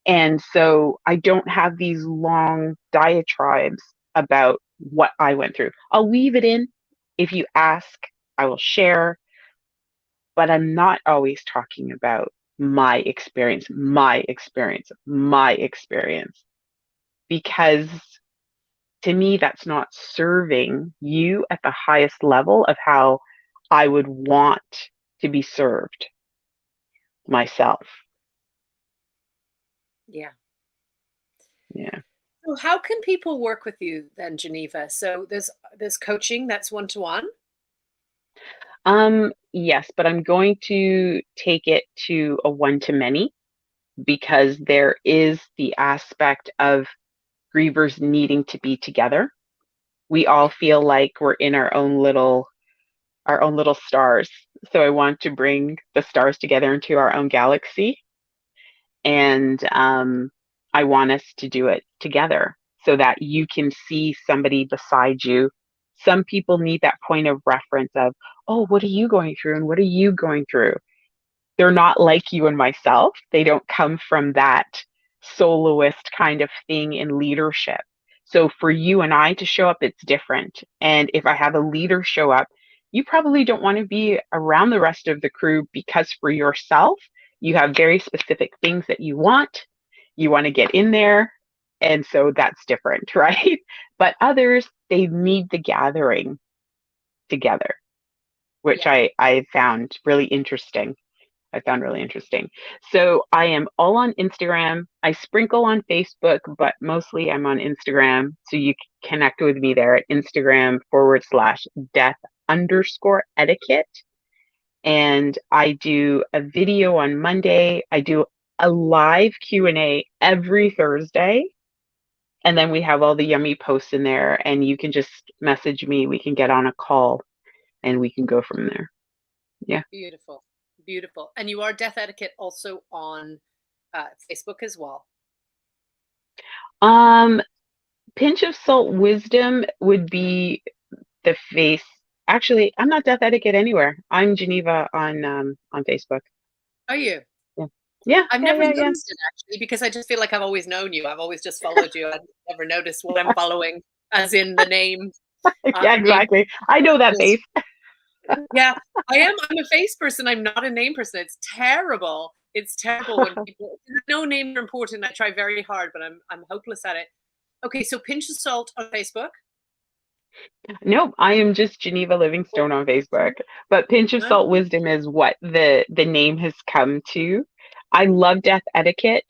And so I don't have these long diatribes about what I went through. I'll weave it in. If you ask, I will share, but I'm not always talking about my experience, my experience, my experience, because to me, that's not serving you at the highest level of how I would want to be served myself. Yeah. Yeah. So how can people work with you then, Geneva? So there's coaching that's one to one. Yes, but I'm going to take it to a one to many because there is the aspect of grievers needing to be together. We all Yeah. feel like we're in our own little stars. So I want to bring the stars together into our own galaxy. And I want us to do it together so that you can see somebody beside you. Some people need that point of reference of, oh, what are you going through? And what are you going through? They're not like you and myself. They don't come from that soloist kind of thing in leadership. So for you and I to show up, it's different. And if I have a leader show up, you probably don't want to be around the rest of the crew because for yourself, you have very specific things that you want. You want to get in there. And so that's different, right? But others, they need the gathering together, which Yeah. I found really interesting. I found really interesting. So I am all on Instagram. I sprinkle on Facebook, but mostly I'm on Instagram. So you can connect with me there at Instagram/death_etiquette. And I do a video on Monday. I do a live Q&A every Thursday. And then we have all the yummy posts in there and you can just message me. We can get on a call and we can go from there. Yeah. Beautiful. Beautiful. And you are Death Etiquette also on Facebook as well. Um, Pinch of salt wisdom would be the face. Actually, I'm not Death Etiquette anywhere. I'm Geneva on Facebook. Are you? Yeah. Yeah, I've yeah, never yeah, yeah. noticed it actually because I just feel like I've always known you. I've always just followed you. I've never noticed what I'm following, as in the name. Yeah, Name. exactly. I know that face. Yeah, I am. I'm a face person. I'm not a name person. It's terrible. It's terrible when people no names are important. I try very hard, but I'm hopeless at it. Okay, so pinch of salt on Facebook. Nope, I am just Geneva Livingstone on Facebook. But Pinch of None. Salt Wisdom is what the name has come to. I love Death Etiquette.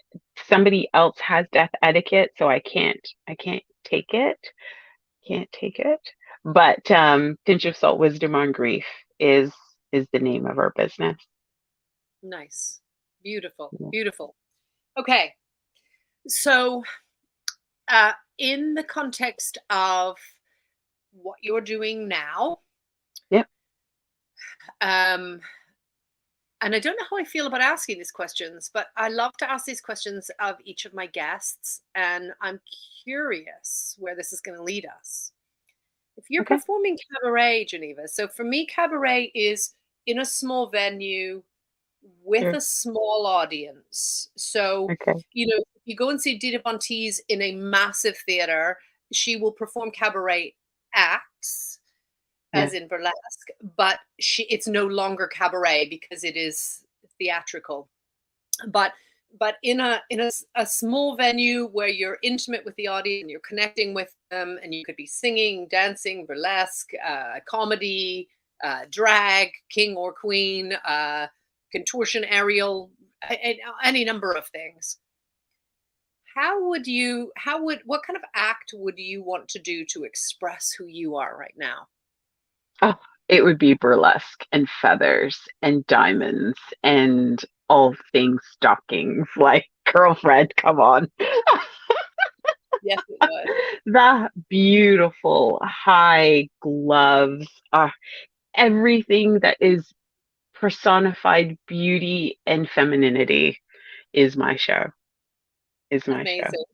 Somebody else has Death Etiquette, so I can't take it. Can't take it. But Pinch of Salt Wisdom on Grief is is the name of our business. Nice. Beautiful. Yeah. Beautiful. Okay. So, in the context of what you're doing now, Yep. um, and I don't know how I feel about asking these questions, but I love to ask these questions of each of my guests, and I'm curious where this is going to lead us. If you're Okay. performing cabaret, Geneva, so for me, cabaret is in a small venue with Sure. a small audience. So, Okay. if you go and see Dita Von Teese in a massive theater, she will perform cabaret acts, Yeah. as in burlesque, but it's no longer cabaret because it is theatrical. But a small venue where you're intimate with the audience and you're connecting with them, and you could be singing, dancing, burlesque, comedy, drag, king or queen, contortion, aerial, any number of things. What kind of act would you want to do to express who you are right now? Oh, it would be burlesque and feathers and diamonds and all things stockings. Like, girlfriend, come on. Yes, it would. The beautiful high gloves, everything that is personified beauty and femininity is my show. Is my show. Amazing.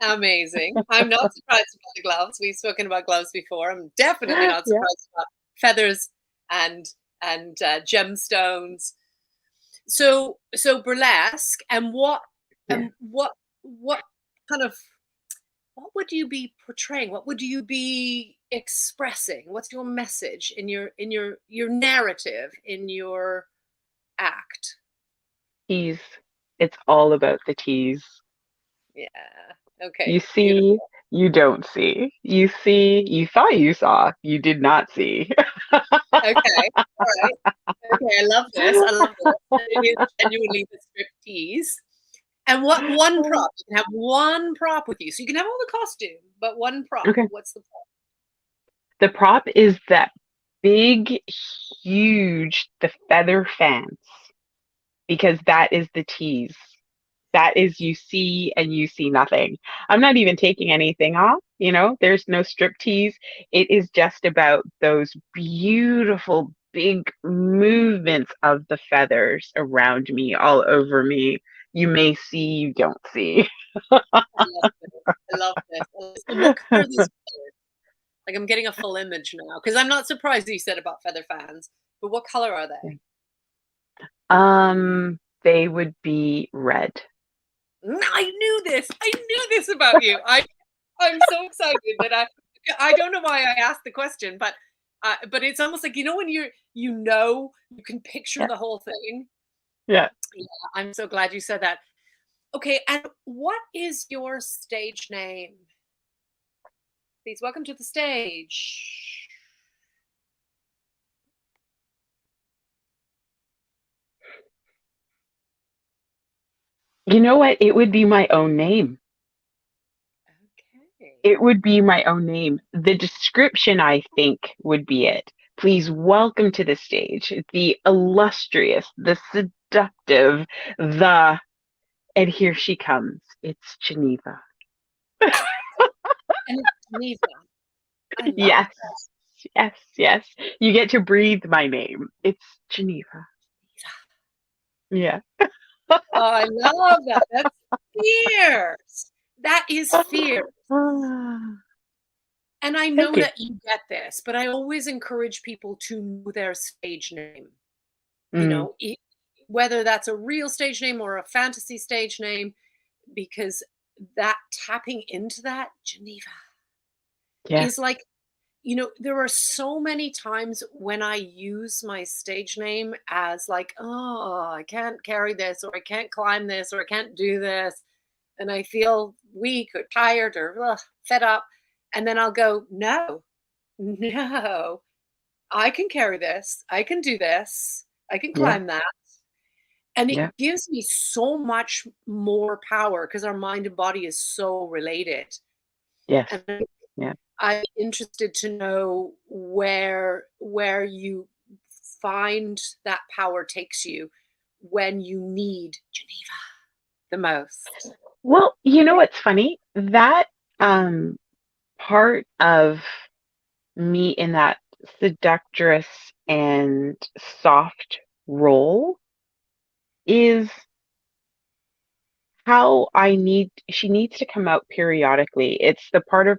Amazing. I'm not surprised about the gloves. We've spoken about gloves before. I'm definitely not Yeah. surprised about feathers and gemstones. So burlesque, and Yeah. what kind of what would you be portraying? What would you be expressing? What's your message in your narrative in your act? Tease. It's all about the tease. Yeah. You Okay. see, Beautiful. You don't see. You see, you thought you saw, you did not see. Okay. All right. Okay. I love this. I love this. It is genuinely the striptease. And what one prop? You can have one prop with you. So you can have all the costume, but one prop. Okay. What's the prop? The prop is that big, huge, the feather fans, because that is the tease. That is you see and you see nothing. I'm not even taking anything off, there's no strip tease. It is just about those beautiful big movements of the feathers around me, all over me. You may see, you don't see. I love this. I love this. I love this. And what color are these feathers? Like I'm getting a full image now because I'm not surprised you said about feather fans. But what color are they? They would be red. I knew this. I knew this about you. I'm so excited that I don't know why I asked the question, but it's almost like when you can picture Yeah. the whole thing. Yeah. Yeah, I'm so glad you said that. Okay, and what is your stage name? Please welcome to the stage. You know what? It would be my own name. Okay. It would be my own name. The description, I think, would be it. Please welcome to the stage the illustrious, the seductive, and here she comes. It's Geneva. And it's Geneva. I love Yes, yes, yes. You get to breathe my name. It's Geneva. Yeah. Oh, I love that. That's fierce. That is fierce. Ah, And I thank know you. that you get this, but I always encourage people to know their stage name. You Mm, know, whether that's a real stage name or a fantasy stage name, because that tapping into that Geneva yeah, is like, there are so many times when I use my stage name as like, oh, I can't carry this, or I can't climb this, or I can't do this. And I feel weak or tired or fed up. And then I'll go, no, no, I can carry this. I can do this. I can yeah, climb that. And it yeah, gives me so much more power because our mind and body is so related. yes, And yeah. I'm interested to know where you find that power takes you when you need Geneva the most. Well, you know what's funny? That um part of me in that seductress and soft role is how she needs to come out periodically. It's the part of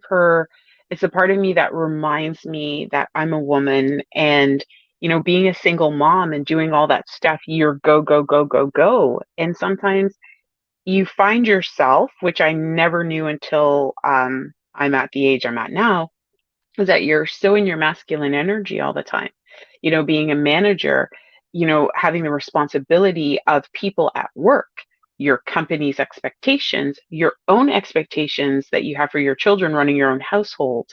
me that reminds me that I'm a woman, and being a single mom and doing all that stuff, you're go, go, go, go, go. And sometimes you find yourself, which I never knew until I'm at the age I'm at now, is that you're so in your masculine energy all the time. Being a manager, having the responsibility of people at work, your company's expectations, your own expectations that you have for your children, running your own household,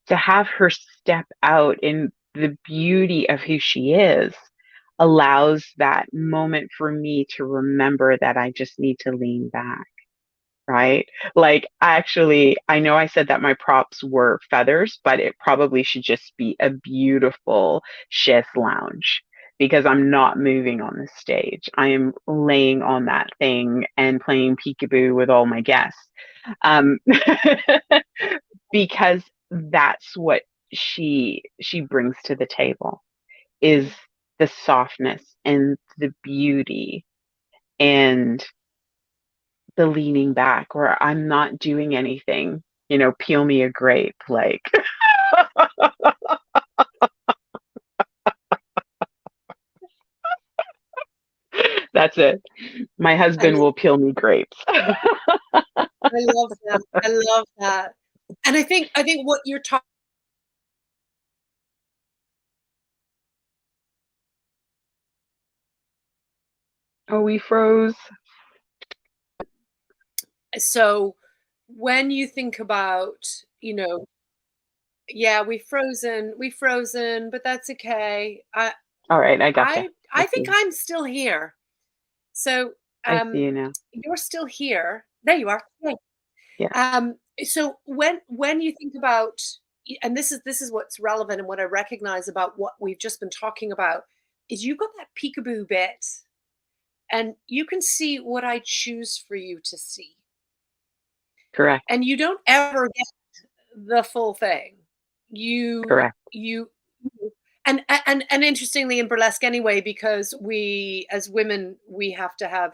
to have her step out in the beauty of who she is allows that moment for me to remember that I just need to lean back, right? Like, actually, I know I said that my props were feathers, but it probably should just be a beautiful chaise lounge, because I'm not moving on the stage. I am laying on that thing and playing peekaboo with all my guests. Um, because that's what she brings to the table, is the softness and the beauty and the leaning back, where I'm not doing anything, peel me a grape, like. That's it. My I husband will peel me grapes. I love that. I love that. And I think what you're talking Oh, we froze. so when you think about, you know, yeah, we've frozen, but that's okay. All right, I gotcha. I I think see. I'm still here. So, I see you now. you're still here. There you are. Yay. Yeah, So when you think about, and this is what's relevant and what I recognize about what we've just been talking about, is you got that peekaboo bit, and you can see what I choose for you to see, correct. and you don't ever get the full thing. You Correct. you and interestingly in burlesque anyway, because we as women we have to have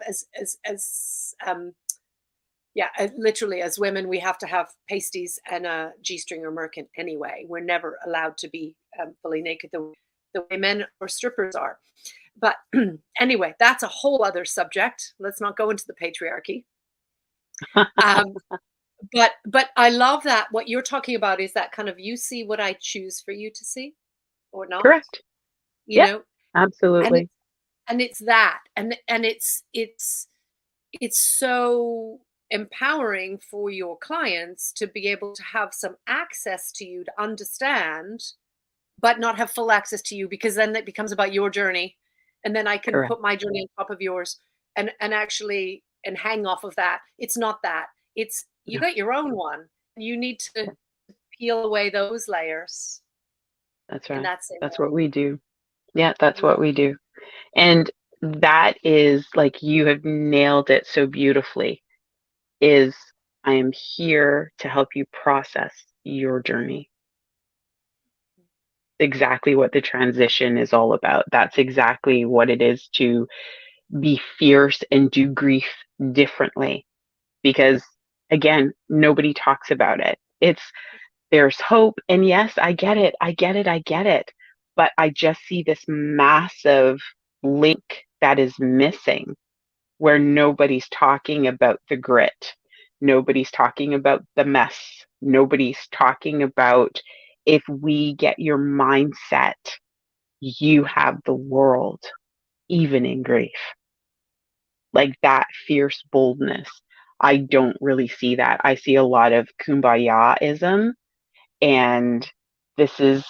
yeah, literally as women we have to have pasties and a g-string or merkin anyway. We're never allowed to be fully naked the way men or strippers are. But anyway, that's a whole other subject. Let's not go into the patriarchy. Um, but I love that what you're talking about is that kind of you see what I choose for you to see or not, Correct. you Yeah, know, and absolutely. it's that and it's so empowering for your clients to be able to have some access to you to understand but not have full access to you, because then it becomes about your journey, and then I can Correct. put my journey on top of yours and actually and hang off of that. It's not that. It's you No, got your own one. You need to yeah, peel away those layers that's in right. that same That's what we do. Yeah, way. that's what we do. And that is like you have nailed it so beautifully. Is I am here to help you process your journey. Exactly what the transition is all about. That's exactly what it is to be fierce and do grief differently. Because again, nobody talks about it. It's there's hope. And yes, I get it. I get it. I get it. But I just see this massive link that is missing where nobody's talking about the grit. Nobody's talking about the mess. Nobody's talking about if we get your mindset, you have the world, even in grief. Like that fierce boldness. I don't really see that. I see a lot of kumbaya-ism, and this is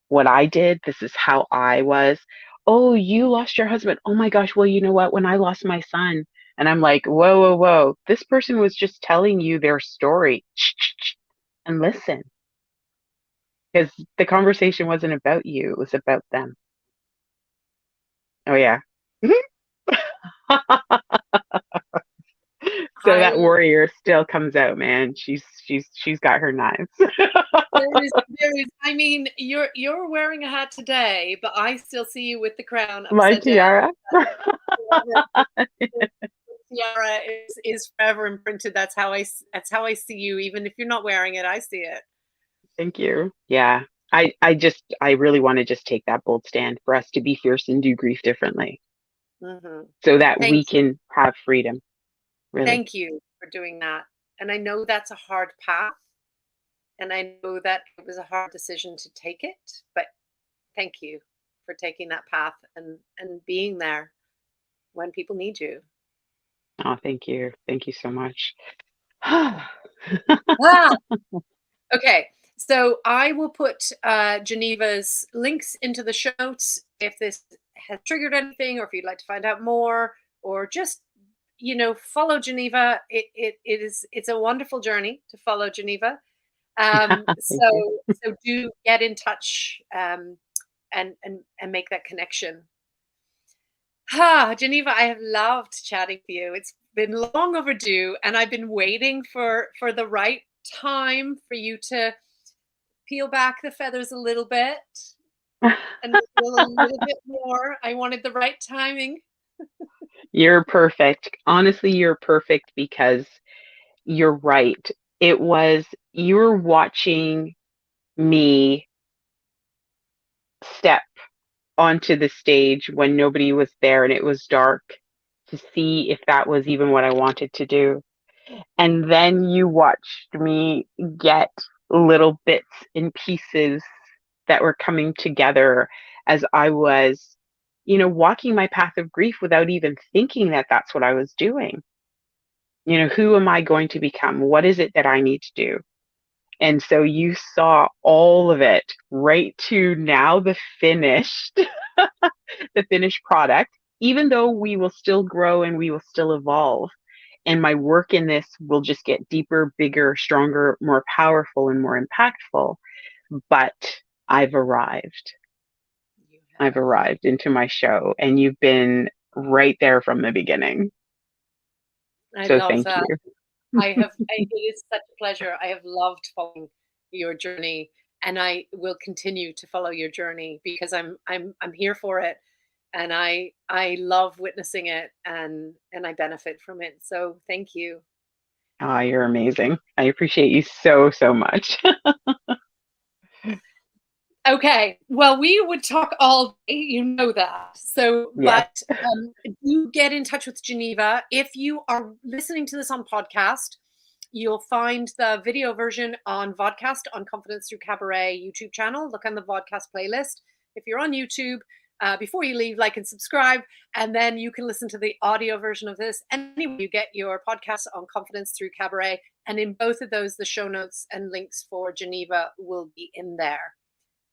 what I did. This is how I was. Oh, you lost your husband. Oh my gosh. Well, you know what? When I lost my son, and I'm like, whoa, whoa, whoa. This person was just telling you their story. And listen, because the conversation wasn't about you, it was about them. Oh, yeah. So that I warrior still comes out, man. She's got her knives. there is I mean, you're wearing a hat today, but I still see you with the crown My upside down. tiara. Forever. The tiara is forever imprinted. That's how I see you. Even if you're not wearing it, I see it. Thank you. Yeah. I really want to just take that bold stand for us to be fierce and do grief differently Hmm. so that Thank we can have freedom, really. thank you for doing that. And I know that's a hard path, and I know that it was a hard decision to take it, but thank you for taking that path and being there when people need you. Oh, thank you. Thank you so much. Ah, okay. So I will put Geneva's links into the show notes if this has triggered anything, or if you'd like to find out more, or just follow Geneva. It's a wonderful journey to follow Geneva. Thank you. So do get in touch and make that connection. Ah, Geneva, I have loved chatting with you. It's been long overdue, and I've been waiting for the right time for you to peel back the feathers a little bit and reveal a little bit more. I wanted the right timing. You're perfect. Honestly, you're perfect because you're right. It was, you were watching me step onto the stage when nobody was there and it was dark to see if that was even what I wanted to do. And then you watched me get little bits and pieces that were coming together as I was, walking my path of grief without even thinking that that's what I was doing. who am I going to become? What is it that I need to do? And so you saw all of it right to now the finished, the finished product, even though we will still grow and we will still evolve. And my work in this will just get deeper, bigger, stronger, more powerful, and more impactful. But I've arrived. You I've have. arrived into my show, and you've been right there from the beginning. I So love thank that. you. It is such a pleasure. I have loved following your journey, and I will continue to follow your journey because I'm here for it, and I love witnessing it, and I benefit from it. So thank you. Ah, you're amazing. I appreciate you so, so much. Okay, well, we would talk all day, you know that. So, Yes. but do get in touch with Geneva. If you are listening to this on podcast, you'll find the video version on Vodcast on Confidence Through Cabaret YouTube channel. Look on the Vodcast playlist. If you're on YouTube, before you leave, like and subscribe, and then you can listen to the audio version of this anywhere you get your podcast on Confidence Through Cabaret. And in both of those, the show notes and links for Geneva will be in there.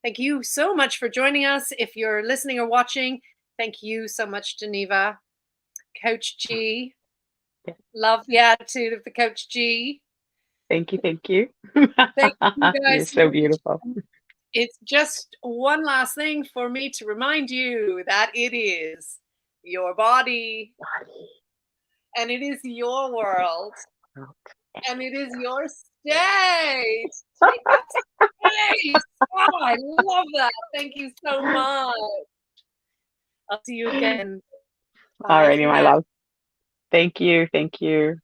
Thank you so much for joining us. If you're listening or watching, thank you so much, Geneva. Coach G. Love the attitude of the Coach G. Thank you. Thank you. Thank you You're guys so so beautiful. much. It's just one last thing for me to remind you that it is your body and it is your world and it is your stage. Take that space. Oh, I love that. Thank you so much. I'll see you again. Bye Alrighty, for my now. love. Thank you. Thank you.